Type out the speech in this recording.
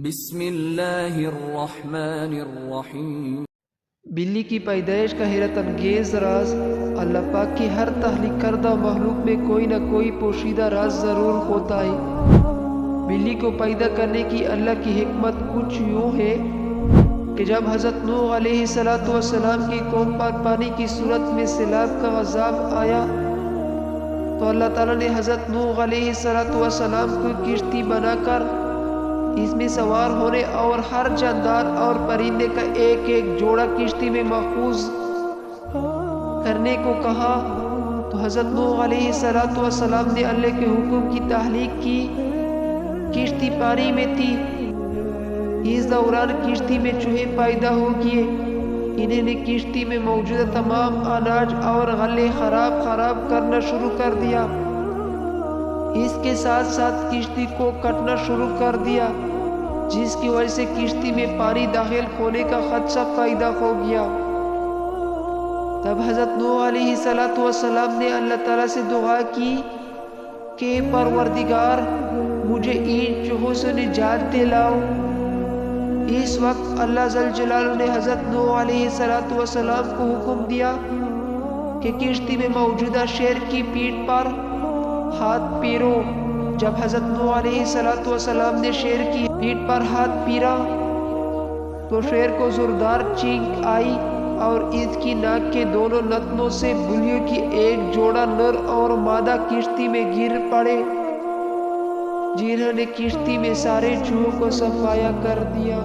بسم اللہ الرحمن الرحیم۔ بلی کی پیدائش کا حیرت انگیز راز۔ اللہ پاک کی ہر تخلیق کردہ مخلوق میں کوئی نہ کوئی پوشیدہ راز ضرور ہوتا ہے۔ بلی کو پیدا کرنے کی اللہ کی حکمت کچھ یوں ہے کہ جب حضرت نوح علیہ السلام کی قوم پر پانی کی صورت میں سیلاب کا عذاب آیا تو اللہ تعالیٰ نے حضرت نوح علیہ السلام کو کشتی بنا کر اس میں سوار ہونے اور ہر جاندار اور پرندے کا ایک ایک جوڑا کشتی میں محفوظ کرنے کو کہا تو حضرت نوح علیہ السلام نے اللہ کے حکم کی تخلیق کی۔ کشتی پانی میں تھی۔ اس دوران کشتی میں چوہے پیدا ہو گئے۔ انہیں نے کشتی میں موجودہ تمام اناج اور غلے خراب کرنا شروع کر دیا۔ اس کے ساتھ ساتھ کشتی کو کٹنا شروع کر دیا، جس کی وجہ سے کشتی میں پانی داخل ہونے کا خدشہ پیدا ہو گیا۔ تب حضرت نوح علیہ السلام نے اللہ تعالیٰ سے دعا کی کہ پروردگار مجھے ان چوہوں سے نجات دلاؤ۔ اس وقت اللہ ذل جلالہ نے حضرت نوح علیہ السلام کو حکم دیا کہ کشتی میں موجودہ شیر کی پیٹھ پر ہاتھ پھیرو۔ جب حضرت نوح علیہ السلام نے شیر کی پیٹھ پر ہاتھ پھیرا تو شیر کو زوردار چینک آئی اور اس کی ناک کے دونوں نتنوں سے بلیوں کی ایک جوڑا نر اور مادہ کشتی میں گر پڑے، جنہوں نے کشتی میں سارے چوہوں کو صفایا کر دیا۔